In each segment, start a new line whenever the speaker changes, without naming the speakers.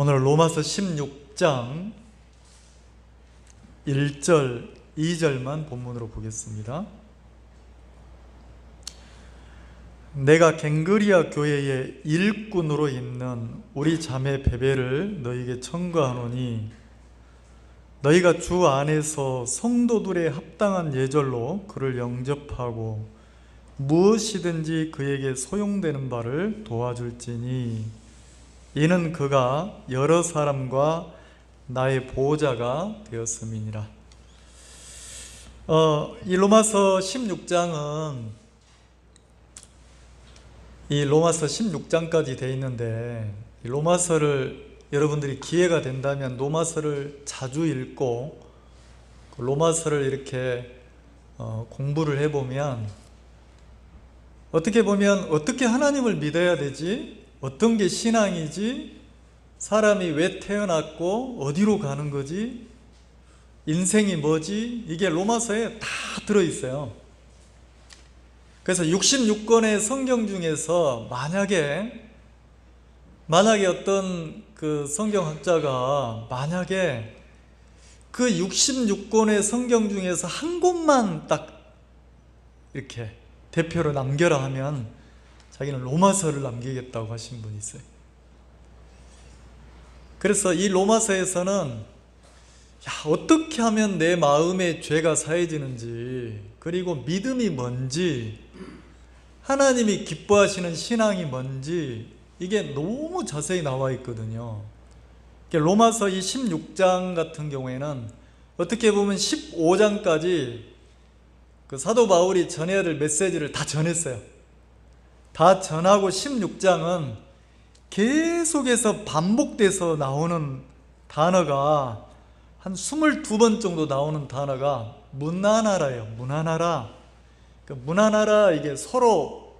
오늘 로마서 16장 1절, 2절만 본문으로 보겠습니다. 내가 갱그리아 교회의 일꾼으로 있는 우리 자매 베베를 너희에게 청구하노니 너희가 주 안에서 성도들의 합당한 예절로 그를 영접하고 무엇이든지 그에게 소용되는 바를 도와줄지니 이는 그가 여러 사람과 나의 보호자가 되었음이니라. 이 로마서 16장은 이 로마서 16장까지 되어 있는데, 이 로마서를 여러분들이 기회가 된다면 로마서를 자주 읽고 로마서를 이렇게 공부를 해보면, 어떻게 보면 어떻게 하나님을 믿어야 되지? 어떤 게 신앙이지? 사람이 왜 태어났고 어디로 가는 거지? 인생이 뭐지? 이게 로마서에 다 들어있어요. 그래서 66권의 성경 중에서 만약에 어떤 그 성경학자가 만약에 그 66권의 성경 중에서 한 곳만 딱 이렇게 대표로 남겨라 하면 자기는 로마서를 남기겠다고 하신 분이 있어요. 그래서 이 로마서에서는 어떻게 하면 내 마음의 죄가 사해지는지, 그리고 믿음이 뭔지, 하나님이 기뻐하시는 신앙이 뭔지, 이게 너무 자세히 나와 있거든요. 로마서 이 16장 같은 경우에는 어떻게 보면 15장까지 그 사도 바울이 전해야 될 메시지를 다 전했어요. 다 전하고 16장은 계속해서 반복돼서 나오는 단어가 한 22번 정도 나오는 단어가 문안하라예요. 문안하라. 그 문안하라, 이게 서로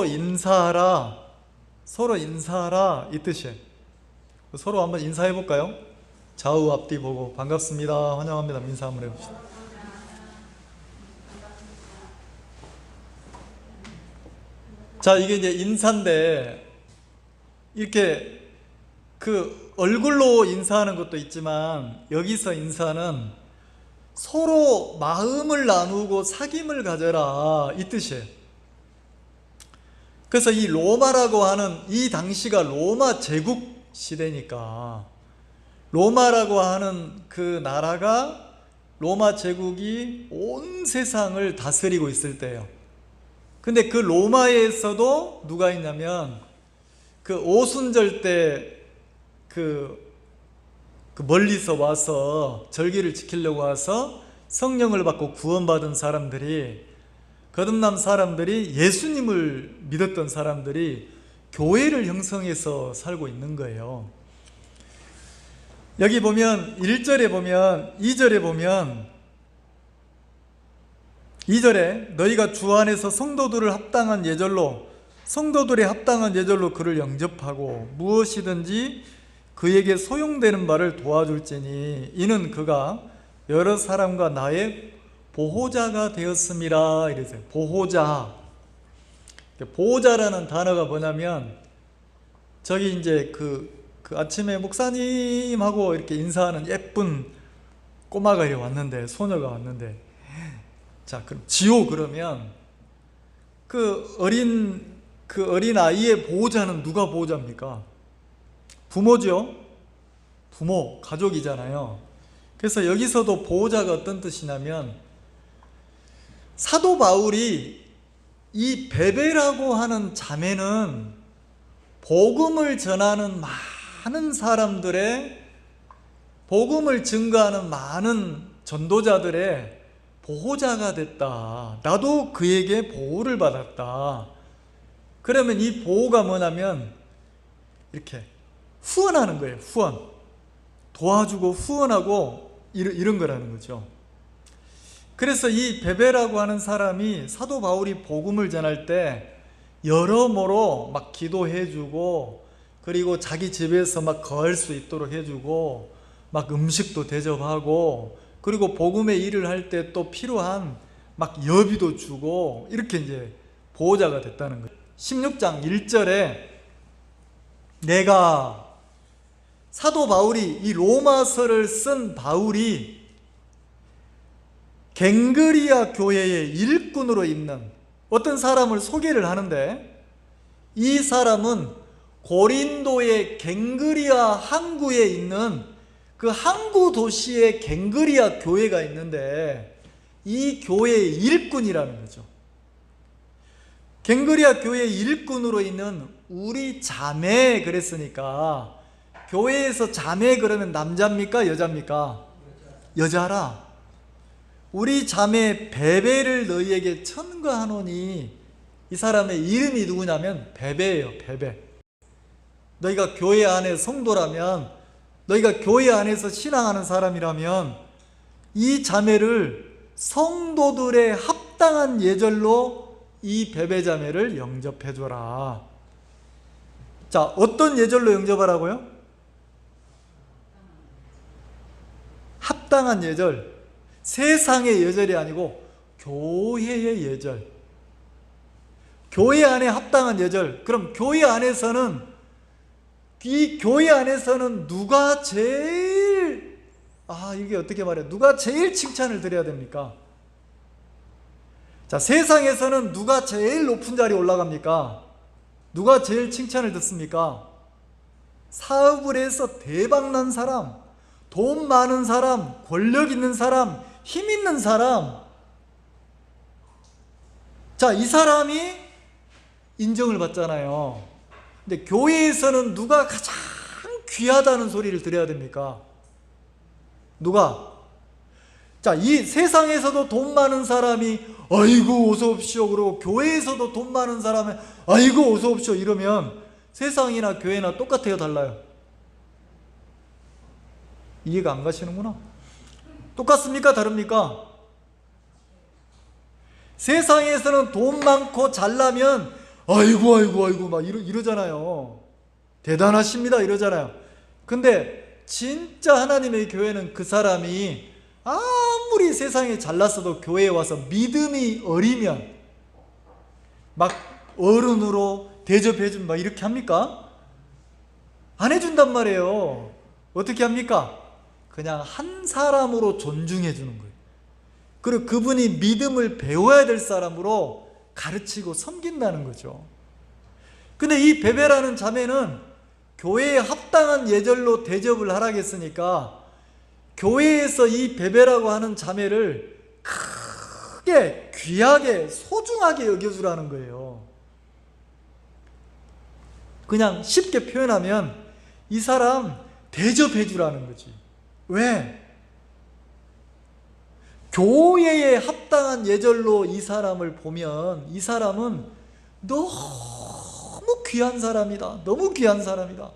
인사하라, 이 뜻이에요. 서로 한번 인사해 볼까요? 좌우 앞뒤 보고 반갑습니다, 환영합니다, 인사 한번 해봅시다. 자, 이게 이제 인사인데, 이렇게 그 얼굴로 인사하는 것도 있지만 여기서 인사는 서로 마음을 나누고 사귐을 가져라, 이 뜻이에요. 그래서 이 로마라고 하는, 이 당시가 로마 제국 시대니까, 로마라고 하는 그 나라가, 로마 제국이 온 세상을 다스리고 있을 때예요. 근데 그 로마에서도 누가 있냐면, 그 오순절 때 그 멀리서 와서 절기를 지키려고 와서 성령을 받고 구원받은 사람들이, 거듭난 사람들이, 예수님을 믿었던 사람들이 교회를 형성해서 살고 있는 거예요. 여기 보면 1절에 보면, 2절에 보면, 2절에 너희가 주 안에서 성도들의 합당한 예절로 그를 영접하고 무엇이든지 그에게 소용되는 바를 도와줄지니 이는 그가 여러 사람과 나의 보호자가 되었음이라, 이랬어요. 보호자라는 단어가 뭐냐면, 저기 이제 그 아침에 목사님하고 이렇게 인사하는 예쁜 꼬마가 이렇게 왔는데, 소녀가 왔는데, 자, 그럼 지호, 그러면 그 어린 아이의 보호자는 누가 보호자입니까? 부모죠. 부모, 가족이잖아요. 그래서 여기서도 보호자가 어떤 뜻이냐면, 사도 바울이 이 베베라고 하는 자매는 복음을 전하는 많은 사람들의, 복음을 증거하는 많은 전도자들의 보호자가 됐다. 나도 그에게 보호를 받았다. 그러면 이 보호가 뭐냐면 이렇게 후원하는 거예요. 후원. 도와주고 후원하고 이런 거라는 거죠. 그래서 이 베베라고 하는 사람이 사도 바울이 복음을 전할 때 여러모로 막 기도해주고, 그리고 자기 집에서 막 거할 수 있도록 해주고, 막 음식도 대접하고, 그리고 복음의 일을 할 때 또 필요한 막 여비도 주고, 이렇게 이제 보호자가 됐다는 거예요. 16장 1절에 내가 사도 바울이, 이 로마서를 쓴 바울이 갱그리아 교회의 일꾼으로 있는 어떤 사람을 소개를 하는데, 이 사람은 고린도의 갱그리아 항구에 있는 그 항구 도시의 갱그리아 교회가 있는데, 이 교회의 일꾼이라는 거죠. 갱그리아 교회의 일꾼으로 있는 우리 자매 그랬으니까, 교회에서 자매 그러면 남자입니까 여자입니까? 여자라. 우리 자매 베베를 너희에게 천거하노니, 이 사람의 이름이 누구냐면 베베예요. 베베. 너희가 교회 안에 성도라면, 너희가 교회 안에서 신앙하는 사람이라면 이 자매를 성도들의 합당한 예절로 이 베베 자매를 영접해 줘라. 자, 어떤 예절로 영접하라고요? 합당한 예절. 세상의 예절이 아니고 교회의 예절. 교회 안에 합당한 예절. 그럼 교회 안에서는, 이 교회 안에서는 누가 제일, 이게 어떻게 말해요? 누가 제일 칭찬을 드려야 됩니까? 자, 세상에서는 누가 제일 높은 자리에 올라갑니까? 누가 제일 칭찬을 듣습니까? 사업을 해서 대박난 사람, 돈 많은 사람, 권력 있는 사람, 힘 있는 사람. 자, 이 사람이 인정을 받잖아요. 근데 교회에서는 누가 가장 귀하다는 소리를 들어야 됩니까? 누가? 자, 이 세상에서도 돈 많은 사람이 아이고 어서 오십시오 그러고, 교회에서도 돈 많은 사람이 아이고 어서 오십시오 이러면 세상이나 교회나 똑같아요, 달라요? 이해가 안 가시는구나. 똑같습니까, 다릅니까? 세상에서는 돈 많고 잘나면 아이고 막 이러잖아요. 대단하십니다 이러잖아요. 근데 진짜 하나님의 교회는 그 사람이 아무리 세상에 잘났어도 교회에 와서 믿음이 어리면 막 어른으로 대접해주면 막 이렇게 합니까? 안 해준단 말이에요. 어떻게 합니까? 그냥 한 사람으로 존중해 주는 거예요. 그리고 그분이 믿음을 배워야 될 사람으로 가르치고 섬긴다는 거죠. 근데 이 베베라는 자매는 교회에 합당한 예절로 대접을 하라겠으니까 교회에서 이 베베라고 하는 자매를 크게 귀하게 소중하게 여겨주라는 거예요. 그냥 쉽게 표현하면 이 사람 대접해 주라는 거지. 왜? 교회에 합당한 예절로 이 사람을 보면 이 사람은 너무 귀한 사람이다. 너무 귀한 사람이다.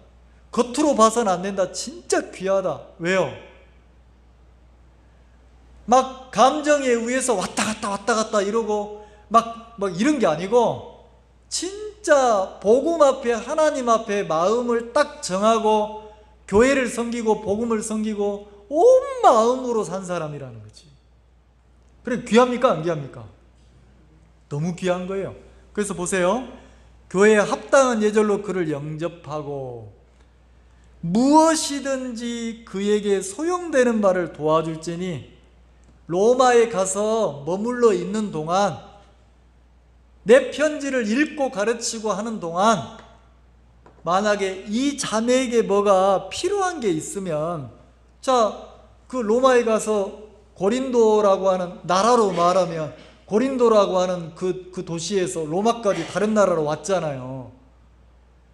겉으로 봐서는 안 된다. 진짜 귀하다. 왜요? 막 감정에 의해서 왔다 갔다 이러고 막 이런 게 아니고, 진짜 복음 앞에, 하나님 앞에 마음을 딱 정하고 교회를 섬기고 복음을 섬기고 온 마음으로 산 사람이라는 거지. 그래, 귀합니까 안 귀합니까? 너무 귀한 거예요. 그래서 보세요, 교회에 합당한 예절로 그를 영접하고 무엇이든지 그에게 소용되는 바를 도와줄지니, 로마에 가서 머물러 있는 동안, 내 편지를 읽고 가르치고 하는 동안 만약에 이 자매에게 뭐가 필요한 게 있으면, 자, 그 로마에 가서 고린도라고 하는, 나라로 말하면 고린도라고 하는 그 도시에서 로마까지 다른 나라로 왔잖아요.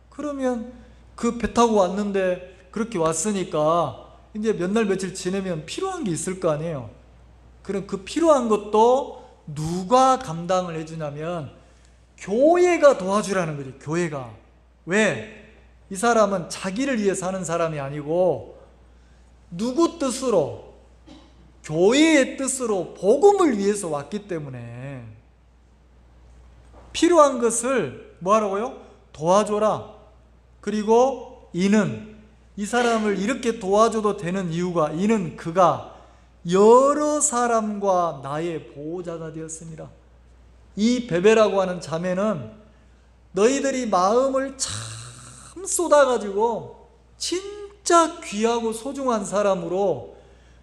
그러면 그 배 타고 왔는데 그렇게 왔으니까 이제 몇 날 며칠 지내면 필요한 게 있을 거 아니에요. 그럼 그 필요한 것도 누가 감당을 해주냐면 교회가 도와주라는 거죠. 교회가. 왜? 이 사람은 자기를 위해 사는 사람이 아니고 누구 뜻으로? 교회의 뜻으로 복음을 위해서 왔기 때문에 필요한 것을 뭐 하라고요? 도와줘라. 그리고 이는, 이 사람을 이렇게 도와줘도 되는 이유가, 이는 그가 여러 사람과 나의 보호자가 되었습니다. 이 베베라고 하는 자매는 너희들이 마음을 참 쏟아가지고 진짜 진짜 귀하고 소중한 사람으로,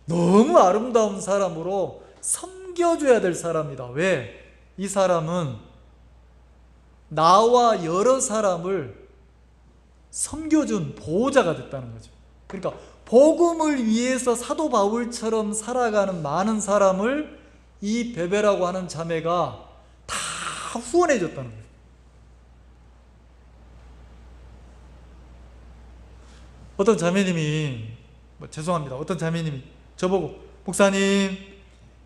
너무 아름다운 사람으로 섬겨줘야 될 사람이다. 왜? 이 사람은 나와 여러 사람을 섬겨준 보호자가 됐다는 거죠. 그러니까 복음을 위해서 사도 바울처럼 살아가는 많은 사람을 이 베베라고 하는 자매가 다 후원해 줬다는 거예요. 어떤 자매님이, 죄송합니다, 어떤 자매님이 저보고, 목사님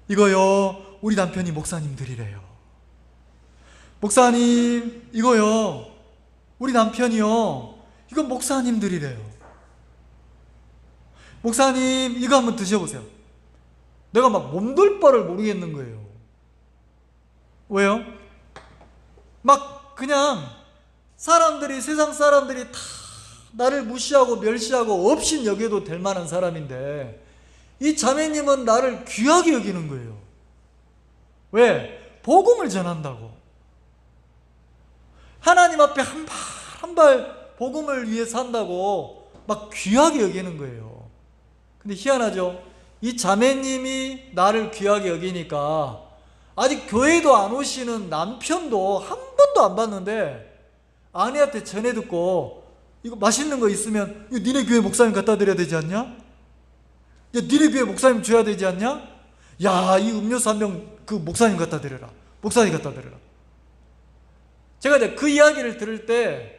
이거요 우리 남편이 목사님 드리래요. 목사님 이거요 우리 남편이요 이건 목사님 드리래요. 목사님 이거 한번 드셔보세요. 내가 막 몸둘 바를 모르겠는 거예요. 왜요? 막 그냥 사람들이, 세상 사람들이 다 나를 무시하고 멸시하고 없인 여겨도 될 만한 사람인데 이 자매님은 나를 귀하게 여기는 거예요. 왜? 복음을 전한다고. 하나님 앞에 한 발 한 발 복음을 위해 산다고 막 귀하게 여기는 거예요. 근데 희한하죠? 이 자매님이 나를 귀하게 여기니까 아직 교회도 안 오시는 남편도 한 번도 안 봤는데 아내한테 전해 듣고, 이거 맛있는 거 있으면 이거 니네 교회 목사님 갖다 드려야 되지 않냐? 야, 니네 교회 목사님 줘야 되지 않냐? 야, 이 음료수 한 병 그 목사님 갖다 드려라. 목사님 갖다 드려라. 제가 이제 그 이야기를 들을 때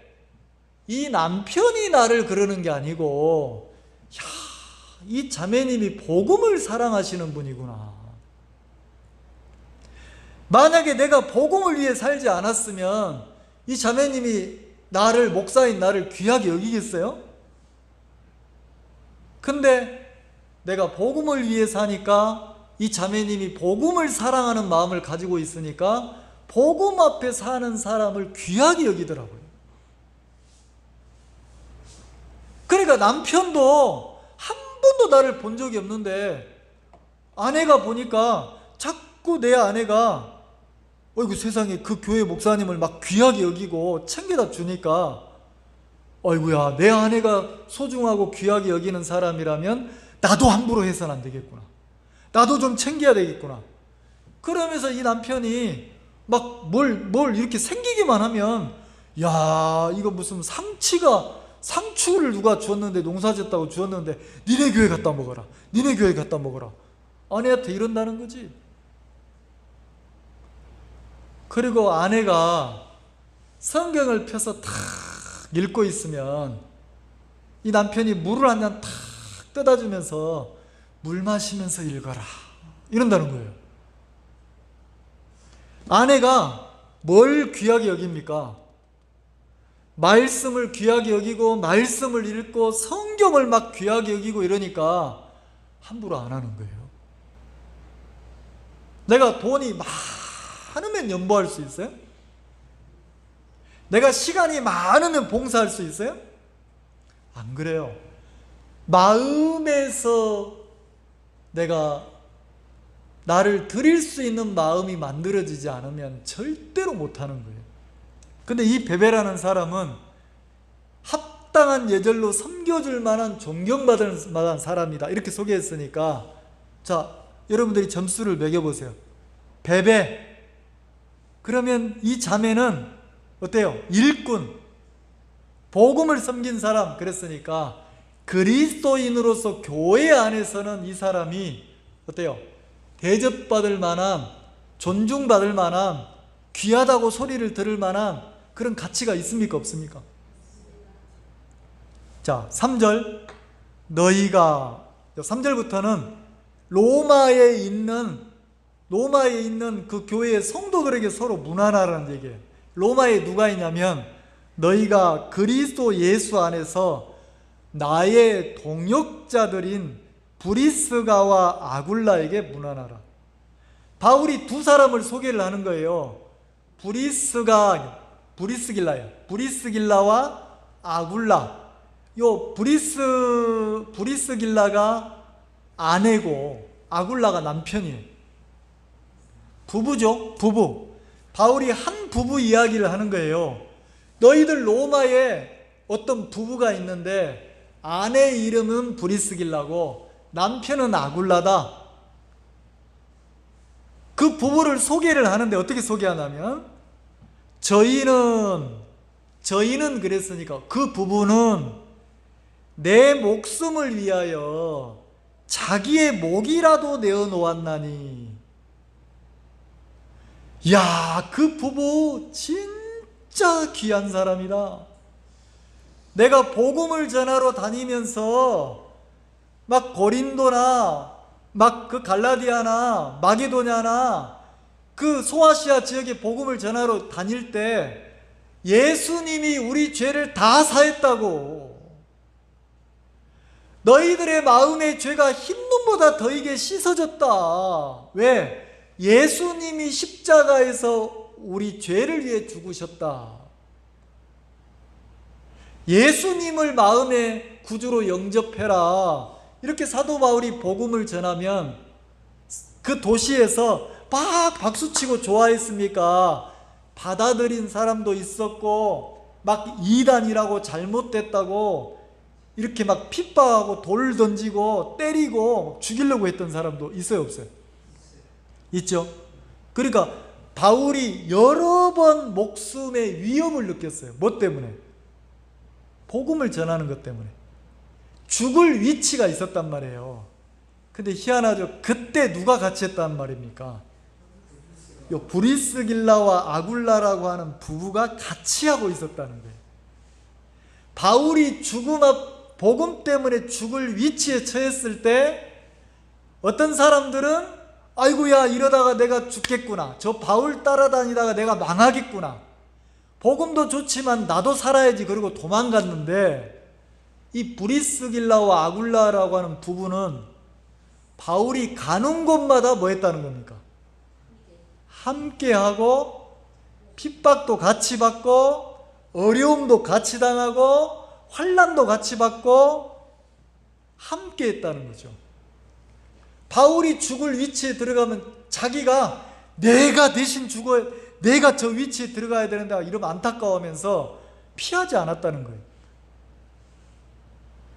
이 남편이 나를 그러는 게 아니고, 야, 이 자매님이 복음을 사랑하시는 분이구나. 만약에 내가 복음을 위해 살지 않았으면 이 자매님이 나를, 목사인 나를 귀하게 여기겠어요? 근데 내가 복음을 위해 사니까 이 자매님이 복음을 사랑하는 마음을 가지고 있으니까 복음 앞에 사는 사람을 귀하게 여기더라고요. 그러니까 남편도 한 번도 나를 본 적이 없는데 아내가 보니까 자꾸 내 아내가 어이구 세상에 그 교회 목사님을 막 귀하게 여기고 챙겨다 주니까, 어이구야, 내 아내가 소중하고 귀하게 여기는 사람이라면 나도 함부로 해서는 안 되겠구나. 나도 좀 챙겨야 되겠구나. 그러면서 이 남편이 막 뭘 이렇게 생기기만 하면, 야, 이거 무슨 상추를 누가 주었는데, 농사졌다고 주었는데 니네 교회 갖다 먹어라. 니네 교회 갖다 먹어라. 아내한테 이런다는 거지. 그리고 아내가 성경을 펴서 탁 읽고 있으면 이 남편이 물을 한 잔 탁 떠다주면서 물 마시면서 읽어라 이런다는 거예요. 아내가 뭘 귀하게 여깁니까? 말씀을 귀하게 여기고 말씀을 읽고 성경을 막 귀하게 여기고 이러니까 함부로 안 하는 거예요. 내가 돈이 많으면 연보할 수 있어요? 내가 시간이 많으면 봉사할 수 있어요? 안 그래요. 마음에서 내가 나를 드릴 수 있는 마음이 만들어지지 않으면 절대로 못하는 거예요. 근데 이 베베라는 사람은 합당한 예절로 섬겨줄 만한, 존경받을 만한 사람이다 이렇게 소개했으니까, 자, 여러분들이 점수를 매겨보세요. 베베, 그러면 이 자매는 어때요? 일꾼, 복음을 섬긴 사람 그랬으니까 그리스도인으로서 교회 안에서는 이 사람이 어때요? 대접받을 만한, 존중받을 만한, 귀하다고 소리를 들을 만한 그런 가치가 있습니까? 없습니까? 자, 3절, 너희가, 3절부터는 로마에 있는 그 교회의 성도들에게 서로 문안하라는 얘기예요. 로마에 누가 있냐면 너희가 그리스도 예수 안에서 나의 동역자들인 브리스가와 아굴라에게 문안하라. 바울이 두 사람을 소개를 하는 거예요. 브리스길라와 아굴라. 요 브리스길라가 아내고 아굴라가 남편이에요. 부부죠, 부부. 바울이 한 부부 이야기를 하는 거예요. 너희들 로마에 어떤 부부가 있는데 아내 이름은 브리스길라고 남편은 아굴라다. 그 부부를 소개를 하는데 어떻게 소개하냐면 저희는 그랬으니까 그 부부는 내 목숨을 위하여 자기의 목이라도 내어놓았나니. 야, 그 부부 진짜 귀한 사람이다. 내가 복음을 전하러 다니면서 막 고린도나 막 그 갈라디아나 마게도냐나 그 소아시아 지역에 복음을 전하러 다닐 때 예수님이 우리 죄를 다 사했다고. 너희들의 마음의 죄가 흰눈보다 더이게 씻어졌다. 왜? 예수님이 십자가에서 우리 죄를 위해 죽으셨다. 예수님을 마음의 구주로 영접해라. 이렇게 사도 바울이 복음을 전하면 그 도시에서 막 박수치고 좋아했습니까? 받아들인 사람도 있었고 막 이단이라고 잘못됐다고 이렇게 막 핍박하고 돌 던지고 때리고 죽이려고 했던 사람도 있어요, 없어요? 있죠. 그러니까 바울이 여러 번 목숨의 위협을 느꼈어요. 뭐 때문에? 복음을 전하는 것 때문에. 죽을 위치가 있었단 말이에요. 근데 희한하죠. 그때 누가 같이 했단 말입니까? 요 브리스길라와 아굴라라고 하는 부부가 같이 하고 있었다는 거예요. 바울이 복음 때문에 죽을 위치에 처했을 때 어떤 사람들은 아이고야 이러다가 내가 죽겠구나. 저 바울 따라다니다가 내가 망하겠구나. 복음도 좋지만 나도 살아야지. 그러고 도망갔는데 이 브리스길라와 아굴라라고 하는 부부는 바울이 가는 곳마다 뭐 했다는 겁니까? 함께하고 핍박도 같이 받고 어려움도 같이 당하고 환난도 같이 받고 함께 했다는 거죠. 바울이 죽을 위치에 들어가면 자기가 내가 대신 죽어야, 내가 저 위치에 들어가야 되는데 이러면 안타까워하면서 피하지 않았다는 거예요.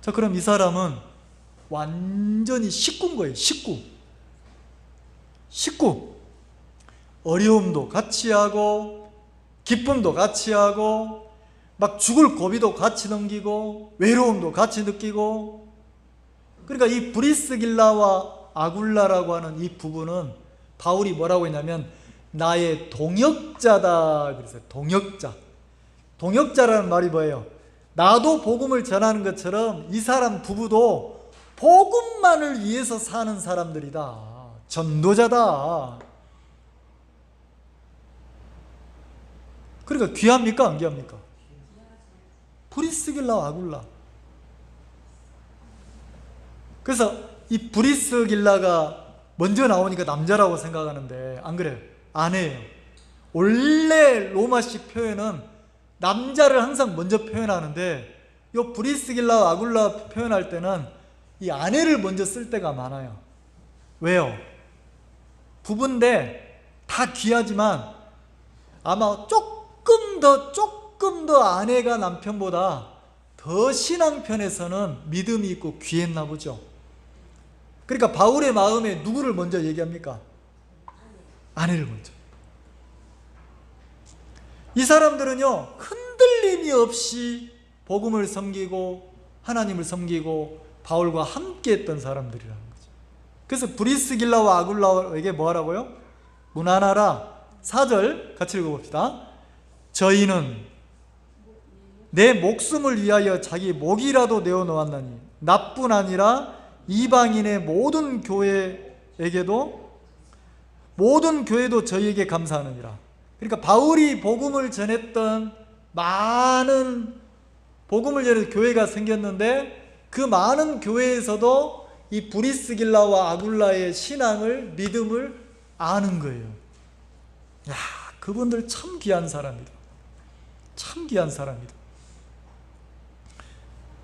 자, 그럼 이 사람은 완전히 식구인 거예요. 식구. 어려움도 같이 하고 기쁨도 같이 하고 막 죽을 고비도 같이 넘기고 외로움도 같이 느끼고. 그러니까 이 브리스길라와 아굴라라고 하는 이 부부는 바울이 뭐라고 했냐면 나의 동역자다 그랬어요. 동역자라는 말이 뭐예요? 나도 복음을 전하는 것처럼 이 사람 부부도 복음만을 위해서 사는 사람들이다. 전도자다. 그러니까 귀합니까? 안 귀합니까? 브리스길라와 아굴라. 그래서 이 브리스길라가 먼저 나오니까 남자라고 생각하는데 안 그래요? 아내예요. 원래 로마식 표현은 남자를 항상 먼저 표현하는데 이 브리스길라와 아굴라 표현할 때는 이 아내를 먼저 쓸 때가 많아요. 왜요? 부부인데 다 귀하지만 아마 조금 더 아내가 남편보다 더 신앙편에서는 믿음이 있고 귀했나 보죠. 그러니까 바울의 마음에 누구를 먼저 얘기합니까? 아내를 먼저. 이 사람들은요 흔들림이 없이 복음을 섬기고 하나님을 섬기고 바울과 함께 했던 사람들이라는 거죠. 그래서 브리스길라와 아굴라에게 뭐 하라고요? 문안하라. 4절 같이 읽어봅시다. 저희는 내 목숨을 위하여 자기 목이라도 내어놓았나니 나뿐 아니라 이방인의 모든 교회도 저희에게 감사하느니라. 그러니까 바울이 복음을 전했던 많은 복음을 전해서 교회가 생겼는데 그 많은 교회에서도 이 브리스길라와 아굴라의 신앙을 믿음을 아는 거예요. 야, 그분들 참 귀한 사람이다. 참 귀한 사람이다.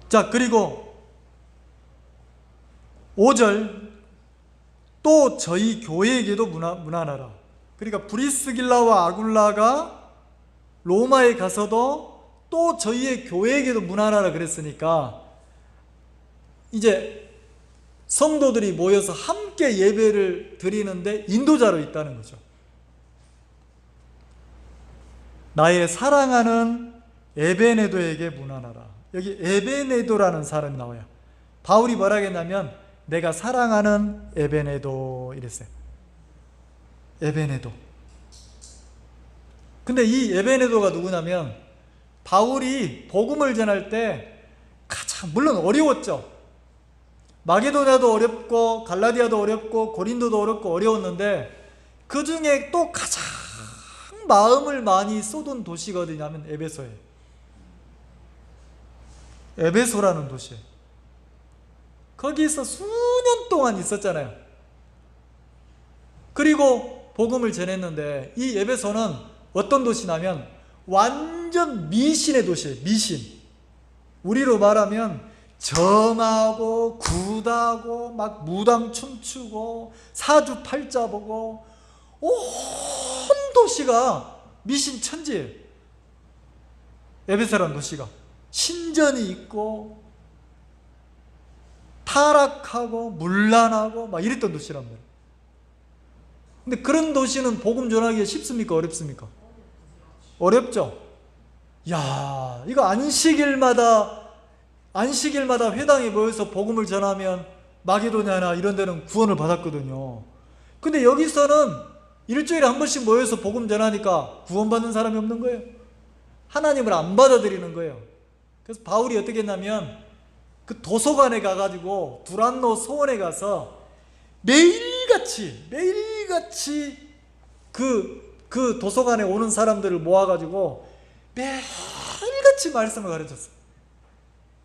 자, 그리고 5절 또 저희 교회에게도 문안하라. 그러니까 브리스길라와 아굴라가 로마에 가서도 또 저희의 교회에게도 문안하라 그랬으니까 이제 성도들이 모여서 함께 예배를 드리는데 인도자로 있다는 거죠. 나의 사랑하는 에베네도에게 문안하라. 여기 에베네도라는 사람이 나와요. 바울이 뭐라 했냐면 내가 사랑하는 에베네도 이랬어요. 에베네도. 근데 이 에베네도가 누구냐면 바울이 복음을 전할 때 가장 물론 어려웠죠. 마게도냐도 어렵고 갈라디아도 어렵고 고린도도 어렵고 어려웠는데 그 중에 또 가장 마음을 많이 쏟은 도시가 어디냐면 에베소예요. 에베소라는 도시예요. 거기서 수년 동안 있었잖아요. 그리고 복음을 전했는데 이 에베소는 어떤 도시냐면 완전 미신의 도시예요. 미신. 우리로 말하면 점하고 굿하고 막 무당 춤추고 사주팔자 보고 온 도시가 미신 천지예요. 에베소라는 도시가 신전이 있고 타락하고 문란하고 막 이랬던 도시란 말이에요. 근데 그런 도시는 복음 전하기가 쉽습니까? 어렵습니까? 어렵죠? 야, 이거 안식일마다 회당에 모여서 복음을 전하면 마게도냐나 이런 데는 구원을 받았거든요. 근데 여기서는 일주일에 한 번씩 모여서 복음 전하니까 구원받는 사람이 없는 거예요. 하나님을 안 받아들이는 거예요. 그래서 바울이 어떻게 했냐면 그 도서관에 가가지고 두란노 소원에 가서 매일같이 그 도서관에 오는 사람들을 모아가지고 매일같이 말씀을 가르쳤어요.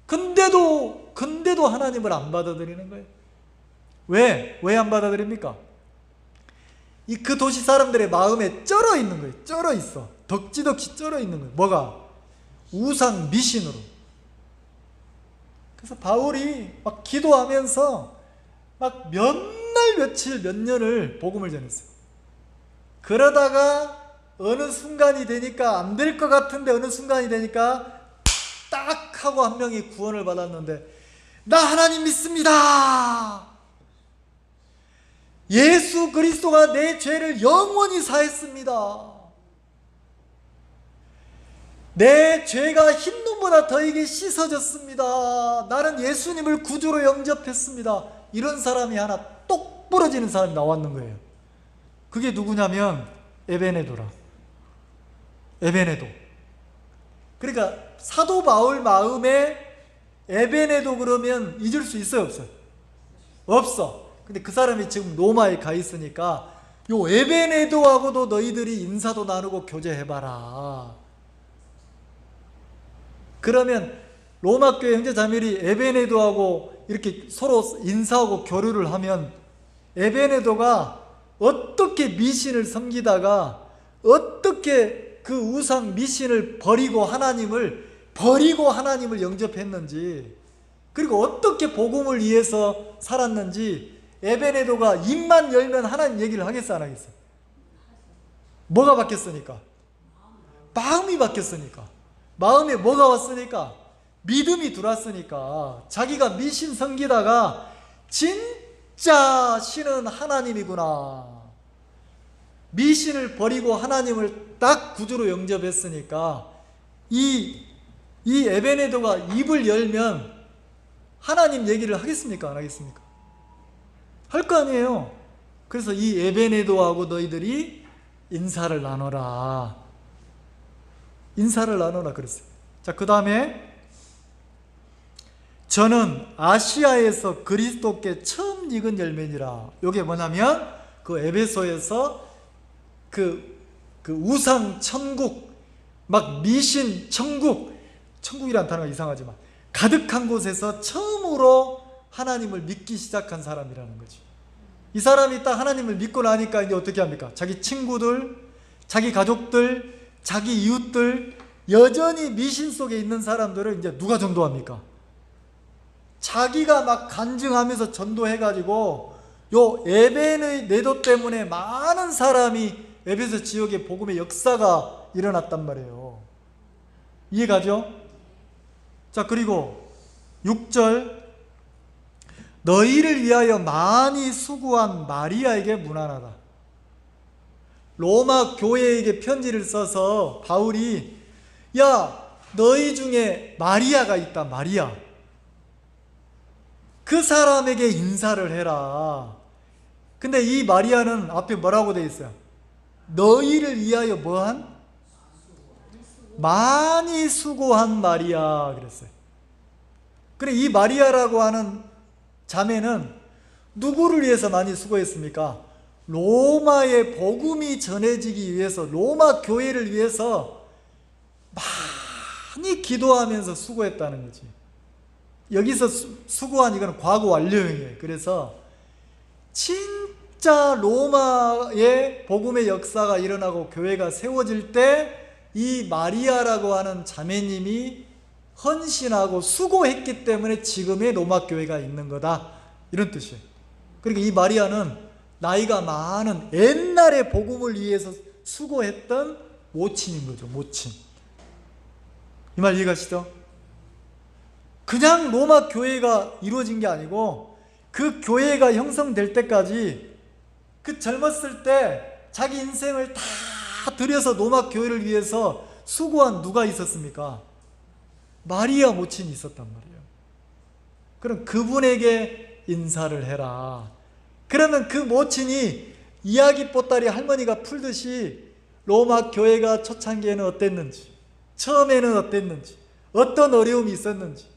근데도 하나님을 안 받아들이는 거예요. 왜 안 받아들입니까? 그 도시 사람들의 마음에 쩔어 있는 거예요. 쩔어 있어. 덕지덕지 쩔어 있는 거예요. 뭐가? 우상 미신으로. 그래서 바울이 막 기도하면서 막 몇 날 며칠 몇 년을 복음을 전했어요. 그러다가 어느 순간이 되니까 안 될 것 같은데 어느 순간이 되니까 딱 하고 한 명이 구원을 받았는데 나 하나님 믿습니다. 예수 그리스도가 내 죄를 영원히 사했습니다. 내 죄가 흰눈보다 더이게 씻어졌습니다. 나는 예수님을 구주로 영접했습니다. 이런 사람이 하나 똑 부러지는 사람이 나왔는 거예요. 그게 누구냐면 에베네도라. 에베네도. 그러니까 사도 바울 마음에 에베네도 그러면 잊을 수 있어요, 없어요? 없어. 근데 그 사람이 지금 로마에 가 있으니까 요 에베네도하고도 너희들이 인사도 나누고 교제해봐라. 그러면 로마 교회 형제자매들이 에베네도하고 이렇게 서로 인사하고 교류를 하면 에베네도가 어떻게 미신을 섬기다가 어떻게 그 우상 미신을 버리고 하나님을 영접했는지, 그리고 어떻게 복음을 위해서 살았는지 에베네도가 입만 열면 하나님 얘기를 하겠어, 안 하겠어? 뭐가 바뀌었으니까? 마음이 바뀌었으니까. 마음에 뭐가 왔으니까? 믿음이 들어왔으니까. 자기가 미신 섬기다가 진짜 신은 하나님이구나, 미신을 버리고 하나님을 딱 구주로 영접했으니까 이 에베네도가 입을 열면 하나님 얘기를 하겠습니까? 안 하겠습니까? 할 거 아니에요. 그래서 이 에베네도하고 너희들이 인사를 나눠라. 인사를 나눠라 그랬어요. 자, 그 다음에 저는 아시아에서 그리스도께 처음 익은 열매니라. 이게 뭐냐면 그 에베소에서 그 우상 천국, 막 미신 천국이란 단어가 이상하지만 가득한 곳에서 처음으로 하나님을 믿기 시작한 사람이라는 거지. 이 사람이 딱 하나님을 믿고 나니까 이제 어떻게 합니까? 자기 친구들, 자기 가족들, 자기 이웃들, 여전히 미신 속에 있는 사람들을 이제 누가 전도합니까? 자기가 막 간증하면서 전도해가지고 요 에베네도 때문에 많은 사람이 에베소 지역의 복음의 역사가 일어났단 말이에요. 이해가죠? 자, 그리고 6절 너희를 위하여 많이 수고한 마리아에게 문안하라. 로마 교회에게 편지를 써서 바울이, 야, 너희 중에 마리아가 있다. 마리아, 그 사람에게 인사를 해라. 근데 이 마리아는 앞에 뭐라고 되어 있어요? 너희를 위하여 뭐한? 많이 수고한 마리아 그랬어요. 그래, 이 마리아라고 하는 자매는 누구를 위해서 많이 수고했습니까? 로마의 복음이 전해지기 위해서, 로마 교회를 위해서 많이 기도하면서 수고했다는 거지. 여기서 수고한 이건 과거 완료형이에요. 그래서 진짜 로마의 복음의 역사가 일어나고 교회가 세워질 때 이 마리아라고 하는 자매님이 헌신하고 수고했기 때문에 지금의 로마 교회가 있는 거다, 이런 뜻이에요. 그러니까 이 마리아는 나이가 많은 옛날의 복음을 위해서 수고했던 모친인 거죠. 모친. 이 말 이해가시죠? 그냥 로마 교회가 이루어진 게 아니고 그 교회가 형성될 때까지, 그 젊었을 때 자기 인생을 다 들여서 로마 교회를 위해서 수고한 누가 있었습니까? 마리아 모친이 있었단 말이에요. 그럼 그분에게 인사를 해라. 그러면 그 모친이 이야기 보따리 할머니가 풀듯이 로마 교회가 초창기에는 어땠는지, 처음에는 어땠는지, 어떤 어려움이 있었는지,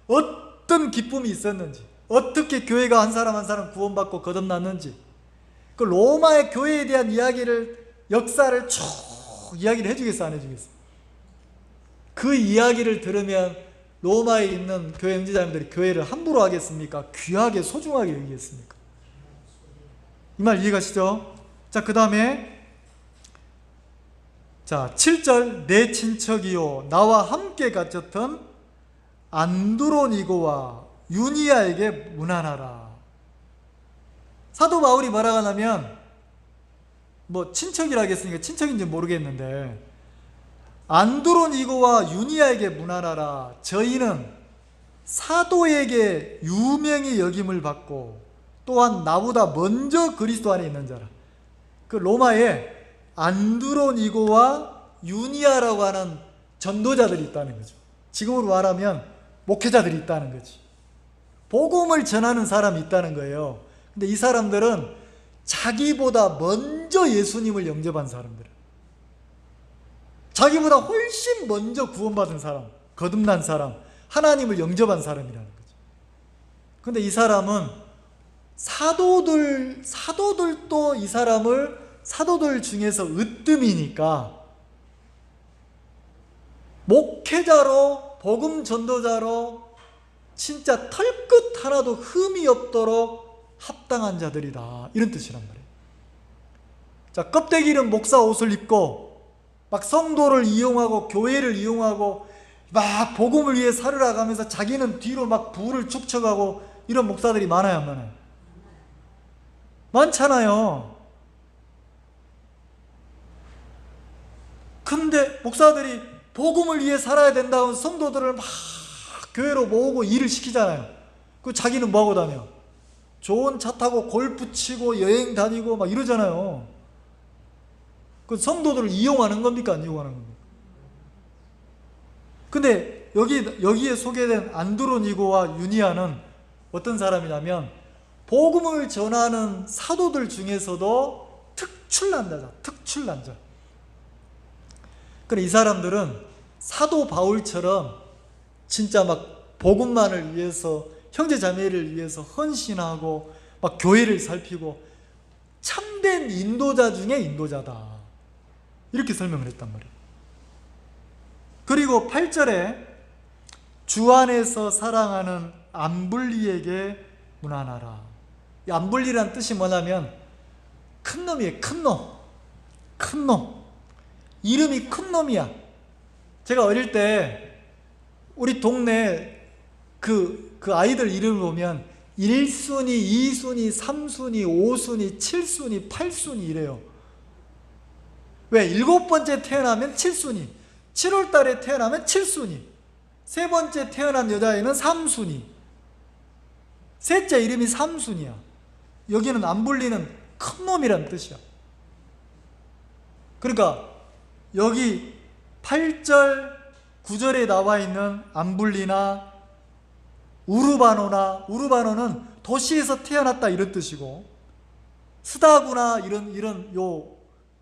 어떤 기쁨이 있었는지, 어떻게 교회가 한 사람 한 사람 구원받고 거듭났는지, 그 로마의 교회에 대한 이야기를, 역사를 쭉 이야기를 해주겠어, 안 해주겠어? 그 이야기를 들으면 로마에 있는 교회 형제자매들이 교회를 함부로 하겠습니까? 귀하게 소중하게 여기겠습니까? 이 말 이해가시죠? 자, 그 다음에 자 7절, 내 친척이요 나와 함께 갇혔던 안드로니고와 유니아에게 문안하라. 사도 바울이 뭐라고 하냐면, 뭐 친척이라 하겠으니까 친척인지 모르겠는데, 안드로니고와 유니아에게 문안하라. 저희는 사도에게 유명히 여김을 받고 또한 나보다 먼저 그리스도 안에 있는 자라. 그 로마에 안드로니고와 유니아라고 하는 전도자들이 있다는 거죠. 지금으로 말하면 목회자들이 있다는 거지. 복음을 전하는 사람이 있다는 거예요. 근데 이 사람들은 자기보다 먼저 예수님을 영접한 사람들, 자기보다 훨씬 먼저 구원받은 사람, 거듭난 사람, 하나님을 영접한 사람이라는 거죠. 근데 이 사람은 사도들도 이 사람을 사도들 중에서 으뜸이니까 목회자로, 복음 전도자로 진짜 털끝 하나도 흠이 없도록 합당한 자들이다, 이런 뜻이란 말이에요. 자, 껍데기는 목사 옷을 입고 막 성도를 이용하고 교회를 이용하고 막 복음을 위해 살으라가면서 자기는 뒤로 막 부를 축적하고 이런 목사들이 많아요, 안 많아요? 많잖아요. 근데 목사들이 복음을 위해 살아야 된다고 성도들을 막 교회로 모으고 일을 시키잖아요. 그 자기는 뭐하고 다녀? 좋은 차 타고 골프 치고 여행 다니고 막 이러잖아요. 그 성도들을 이용하는 겁니까, 안 이용하는 겁니까? 근데 여기에 소개된 안드로니고와 유니아는 어떤 사람이냐면 복음을 전하는 사도들 중에서도 특출난 자죠. 특출난 자. 그래, 이 사람들은 사도 바울처럼 진짜 막 복음만을 위해서, 형제 자매를 위해서 헌신하고 막 교회를 살피고 참된 인도자 중에 인도자다, 이렇게 설명을 했단 말이에요. 그리고 8절에 주 안에서 사랑하는 암블리에게 문안하라. 이 암블리라는 뜻이 뭐냐면 큰 놈이에요. 큰 놈. 큰 놈. 이름이 큰 놈이야. 제가 어릴 때 우리 동네 그 아이들 이름을 보면 1순위, 2순위, 3순위, 5순위, 7순위, 8순위 이래요. 왜? 7번째 태어나면 7순위, 7월 달에 태어나면 7순위, 세 번째 태어난 여자애는 3순위. 셋째 이름이 삼순이야. 여기는 안 불리는 큰 놈이란 뜻이야. 그러니까 여기 8절 9절에 나와 있는 안불리나 우르바노는 도시에서 태어났다 이런 뜻이고, 스다구나 이런 요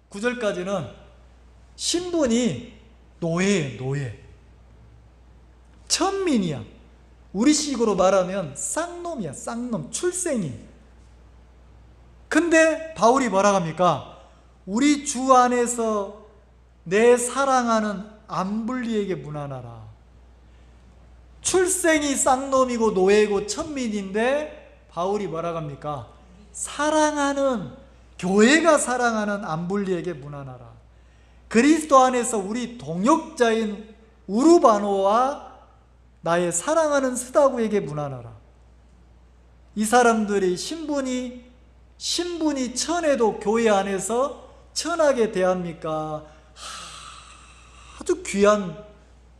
9절까지는 신분이 노예. 천민이야. 우리식으로 말하면 쌍놈이야. 쌍놈, 출생이. 근데 바울이 뭐라고 합니까? 우리 주 안에서 내 사랑하는 안불리에게 문안하라. 출생이 쌍놈이고 노예고 천민인데 바울이 뭐라고 합니까? 사랑하는, 교회가 사랑하는 안불리에게 문안하라. 그리스도 안에서 우리 동역자인 우르바노와 나의 사랑하는 스다구에게 문안하라. 이 사람들이 신분이 천해도 교회 안에서 천하게 대합니까? 아주 귀한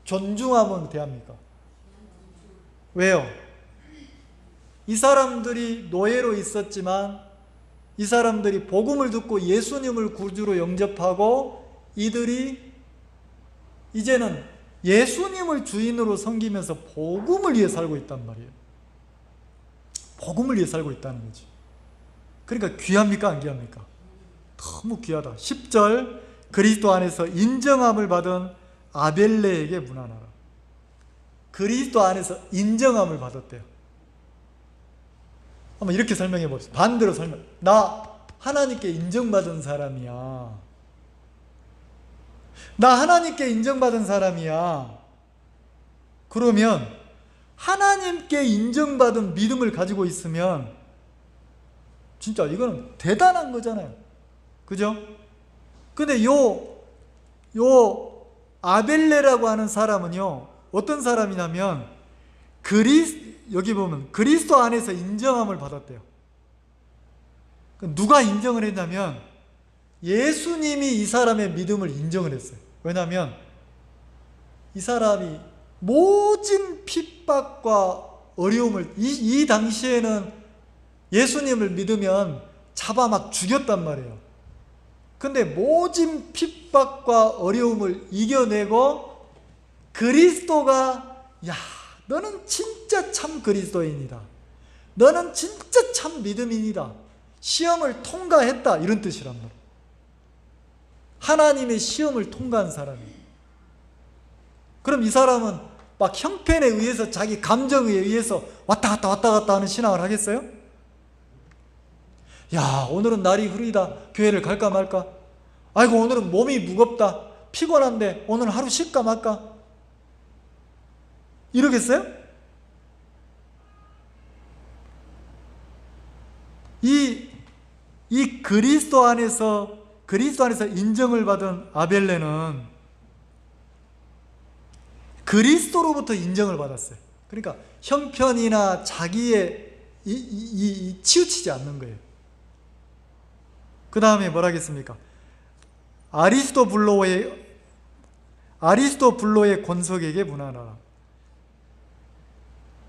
존중함은 대합니까? 왜요? 이 사람들이 노예로 있었지만 이 사람들이 복음을 듣고 예수님을 구주로 영접하고 이들이 이제는 예수님을 주인으로 섬기면서 복음을 위해 살고 있단 말이에요. 복음을 위해 살고 있다는 거지. 그러니까 귀합니까? 안 귀합니까? 너무 귀하다. 10절 그리스도 안에서 인정함을 받은 아벨레에게 문안하라. 그리스도 안에서 인정함을 받았대요. 한번 이렇게 설명해 봅시다. 반대로 나 하나님께 인정받은 사람이야. 나 하나님께 인정받은 사람이야. 그러면 하나님께 인정받은 믿음을 가지고 있으면 진짜 이거는 대단한 거잖아요. 그죠? 근데 요 아벨레라고 하는 사람은요, 어떤 사람이냐면 여기 보면 그리스도 안에서 인정함을 받았대요. 누가 인정을 했냐면 예수님이 이 사람의 믿음을 인정을 했어요. 왜냐하면 이 사람이 모진 핍박과 어려움을 이 당시에는 예수님을 믿으면 잡아 막 죽였단 말이에요. 근데 모진 핍박과 어려움을 이겨내고 그리스도가, 야, 너는 진짜 참 그리스도인이다. 너는 진짜 참 믿음인이다. 시험을 통과했다. 이런 뜻이란 말이에요. 하나님의 시험을 통과한 사람이에요. 그럼 이 사람은 막 형편에 의해서, 자기 감정에 의해서 왔다 갔다 하는 신앙을 하겠어요? 야, 오늘은 날이 흐리다. 교회를 갈까 말까? 아이고, 오늘은 몸이 무겁다. 피곤한데 오늘 하루 쉴까 말까? 이러겠어요? 이 그리스도 안에서 인정을 받은 아벨레는 그리스도로부터 인정을 받았어요. 그러니까 형편이나 자기의 치우치지 않는 거예요. 그 다음에 뭐라 하겠습니까? 아리스토블로의 권속에게 문안하라.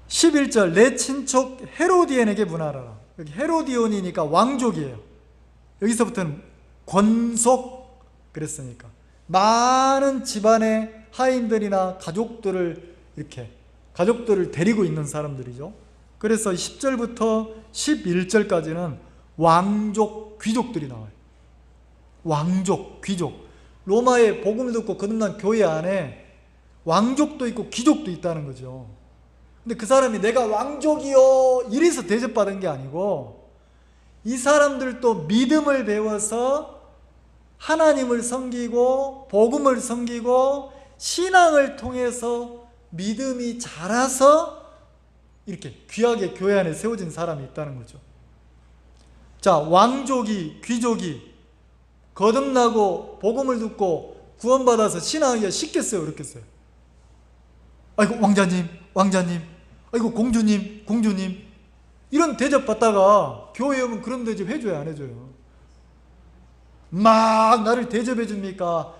11절 내 친척 헤로디온에게 문안하라. 여기 헤로디온이니까 왕족이에요. 여기서부터는 권속 그랬으니까 많은 집안의 하인들이나 가족들을 데리고 있는 사람들이죠. 그래서 10절부터 11절까지는 왕족, 귀족들이 나와요. 왕족, 귀족. 로마의 복음을 듣고 거듭난 교회 안에 왕족도 있고 귀족도 있다는 거죠. 근데 그 사람이 내가 왕족이요 이래서 대접받은 게 아니고, 이 사람들도 믿음을 배워서 하나님을 섬기고 복음을 섬기고 신앙을 통해서 믿음이 자라서 이렇게 귀하게 교회 안에 세워진 사람이 있다는 거죠. 자, 왕족이, 귀족이 거듭나고 복음을 듣고 구원받아서 신앙하기가 쉽겠어요? 어렵겠어요? 아이고 왕자님, 아이고 공주님 이런 대접 받다가 교회에 오면 그런 대접 해줘요, 안 해줘요? 막 나를 대접해 줍니까?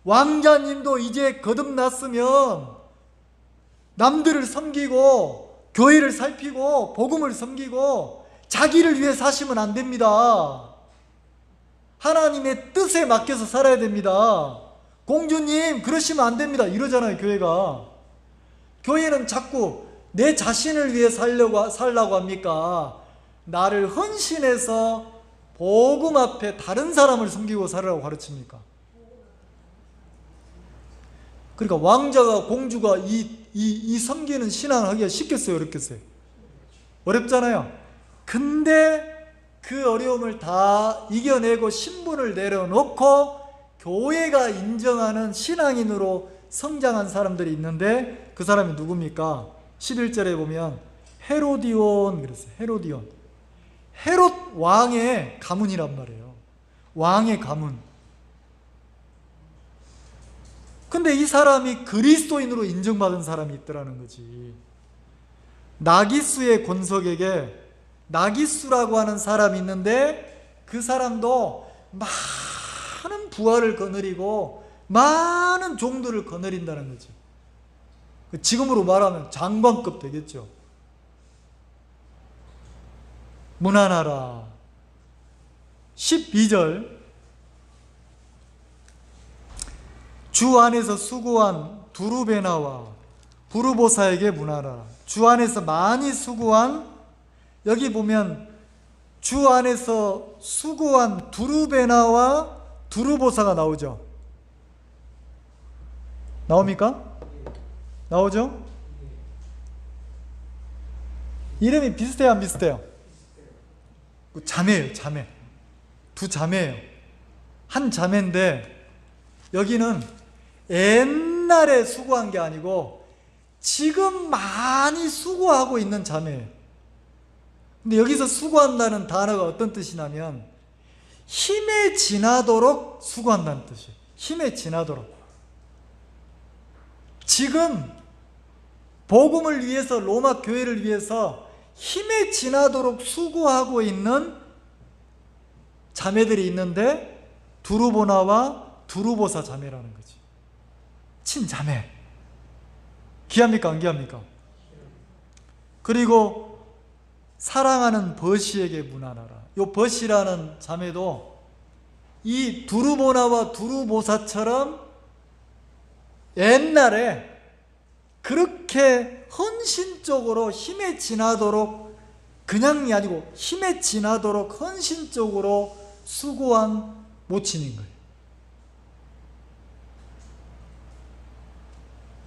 왕자님도 이제 거듭났으면 남들을 섬기고 교회를 살피고 복음을 섬기고 자기를 위해 사시면 안 됩니다. 하나님의 뜻에 맡겨서 살아야 됩니다. 공주님 그러시면 안 됩니다 이러잖아요 교회가. 교회는 자꾸 내 자신을 위해 살라고 합니까? 나를 헌신해서 복음 앞에 다른 사람을 섬기고 살으라고 가르칩니까? 그러니까 왕자가 공주가 이 섬기는 신앙을 하기가 쉽겠어요 어렵겠어요? 어렵잖아요. 근데 그 어려움을 다 이겨내고 신분을 내려놓고 교회가 인정하는 신앙인으로 성장한 사람들이 있는데 그 사람이 누굽니까? 11절에 보면 헤로디온 그랬어요. 헤로디온. 헤롯 왕의 가문이란 말이에요. 왕의 가문. 근데 이 사람이 그리스도인으로 인정받은 사람이 있더라는 거지. 나기수의 권석에게 나기수라고 하는 사람이 있는데 그 사람도 많은 부하를 거느리고 많은 종들을 거느린다는 거지. 지금으로 말하면 장관급 되겠죠. 문안하라. 12절 주 안에서 수고한 두루베나와 부르보사에게 문안하라. 주 안에서 많이 수고한, 여기 보면 주 안에서 수고한 두루베나와 두루보사가 나오죠. 나옵니까? 나오죠? 이름이 비슷해요 안 비슷해요? 자매예요. 자매. 두 자매예요. 한 자매인데 여기는 옛날에 수고한 게 아니고 지금 많이 수고하고 있는 자매예요. 근데 여기서 수고한다는 단어가 어떤 뜻이냐면 힘에 지나도록 수고한다는 뜻이에요. 힘에 지나도록. 지금 복음을 위해서, 로마 교회를 위해서 힘에 지나도록 수고하고 있는 자매들이 있는데 두루보나와 두루보사 자매라는 거지. 친자매. 귀합니까 안 귀합니까? 그리고 사랑하는 버시에게 문안하라. 요 버시라는 자매도 이 두루보나와 두루보사처럼 옛날에 그렇게 헌신적으로 힘에 지나도록, 그냥이 아니고 힘에 지나도록 헌신적으로 수고한 모친인 거예요.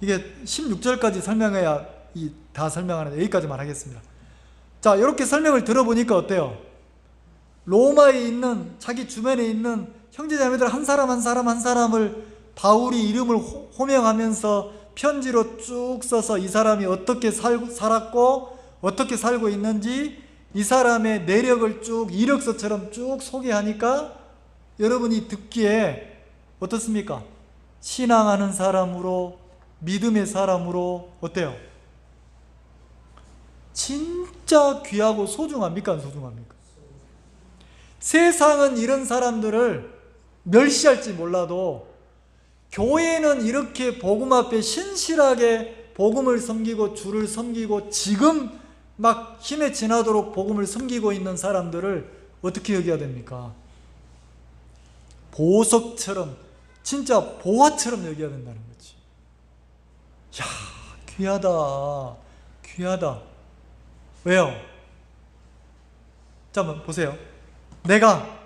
이게 16절까지 설명해야 다 설명하는데 여기까지만 하겠습니다. 자, 이렇게 설명을 들어보니까 어때요? 로마에 있는, 자기 주변에 있는 형제자매들 한 사람 한 사람 한 사람을 바울이 이름을 호명하면서 편지로 쭉 써서 이 사람이 어떻게 살았고 어떻게 살고 있는지 이 사람의 내력을 쭉 이력서처럼 쭉 소개하니까 여러분이 듣기에 어떻습니까? 신앙하는 사람으로, 믿음의 사람으로 어때요? 진짜 귀하고 소중합니까? 안 소중합니까? 세상은 이런 사람들을 멸시할지 몰라도 교회는 이렇게 복음 앞에 신실하게 복음을 섬기고 주를 섬기고 지금 막 힘에 지나도록 복음을 섬기고 있는 사람들을 어떻게 여겨야 됩니까? 보석처럼, 진짜 보화처럼 여겨야 된다는 거지. 야, 귀하다. 귀하다. 왜요? 잠깐만 보세요. 내가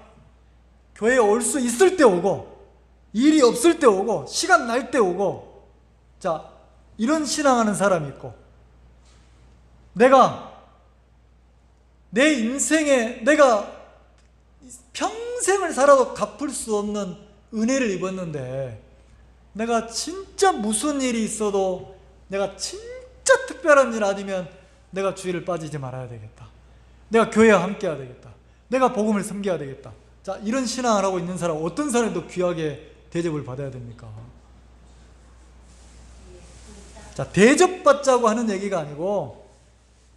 교회에 올 수 있을 때 오고 일이 없을 때 오고 시간 날 때 오고, 자, 이런 신앙하는 사람이 있고, 내가 내 인생에 내가 평생을 살아도 갚을 수 없는 은혜를 입었는데 내가 진짜 무슨 일이 있어도 내가 진짜 특별한 일 아니면 내가 주일을 빠지지 말아야 되겠다. 내가 교회와 함께 해야 되겠다. 내가 복음을 섬겨야 되겠다. 자, 이런 신앙을 하고 있는 사람, 어떤 사람이 더 귀하게 대접을 받아야 됩니까? 자, 대접받자고 하는 얘기가 아니고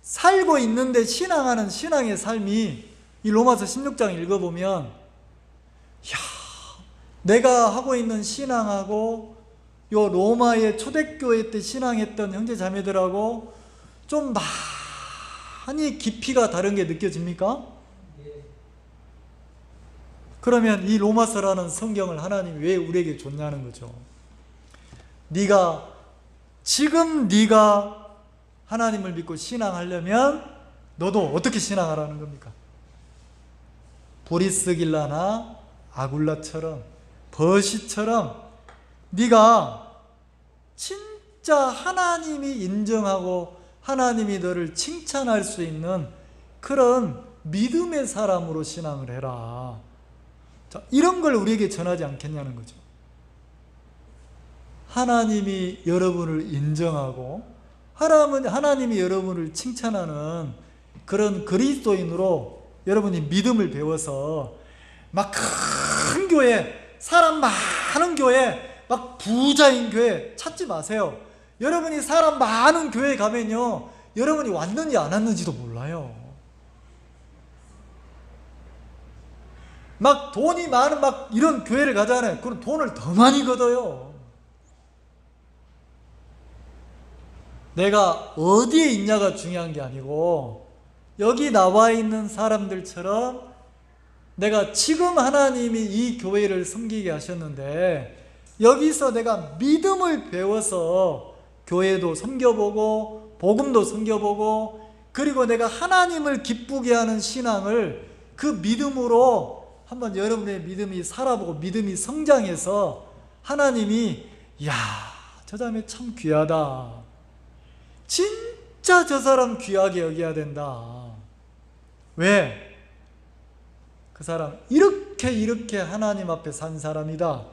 살고 있는데 신앙하는 신앙의 삶이, 이 로마서 16장 읽어보면 야, 내가 하고 있는 신앙하고 요 로마의 초대교회 때 신앙했던 형제 자매들하고 좀 많이 깊이가 다른 게 느껴집니까? 그러면 이 로마서라는 성경을 하나님이 왜 우리에게 줬냐는 거죠. 지금 네가 하나님을 믿고 신앙하려면 너도 어떻게 신앙하라는 겁니까? 브리스길라나 아굴라처럼, 버시처럼 네가 진짜 하나님이 인정하고 하나님이 너를 칭찬할 수 있는 그런 믿음의 사람으로 신앙을 해라. 자, 이런 걸 우리에게 전하지 않겠냐는 거죠. 하나님이 여러분을 인정하고 하나님이 여러분을 칭찬하는 그런 그리스도인으로 여러분이 믿음을 배워서 막 큰 교회, 사람 많은 교회, 막 부자인 교회 찾지 마세요. 여러분이 사람 많은 교회 가면요, 여러분이 왔는지 안 왔는지도 몰라요. 막 돈이 많은 막 이런 교회를 가잖아요. 그럼 돈을 더 많이 걷어요. 내가 어디에 있냐가 중요한 게 아니고 여기 나와 있는 사람들처럼 내가 지금 하나님이 이 교회를 섬기게 하셨는데 여기서 내가 믿음을 배워서 교회도 섬겨보고 복음도 섬겨보고 그리고 내가 하나님을 기쁘게 하는 신앙을 그 믿음으로 한번 여러분의 믿음이 살아보고 믿음이 성장해서 하나님이 야, 저 사람이 참 귀하다, 진짜 저 사람 귀하게 여겨야 된다. 왜? 그 사람 이렇게 하나님 앞에 산 사람이다.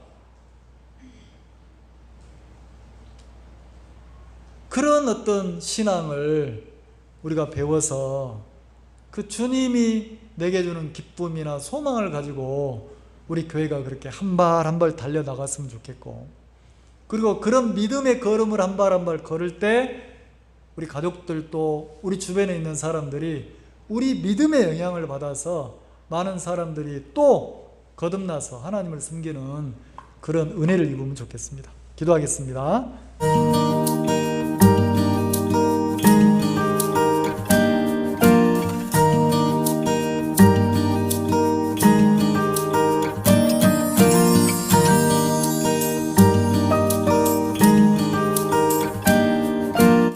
그런 어떤 신앙을 우리가 배워서 그 주님이 내게 주는 기쁨이나 소망을 가지고 우리 교회가 그렇게 한 발 한 발 달려나갔으면 좋겠고, 그리고 그런 믿음의 걸음을 한 발 한 발 걸을 때 우리 가족들도 우리 주변에 있는 사람들이 우리 믿음의 영향을 받아서 많은 사람들이 또 거듭나서 하나님을 섬기는 그런 은혜를 입으면 좋겠습니다. 기도하겠습니다.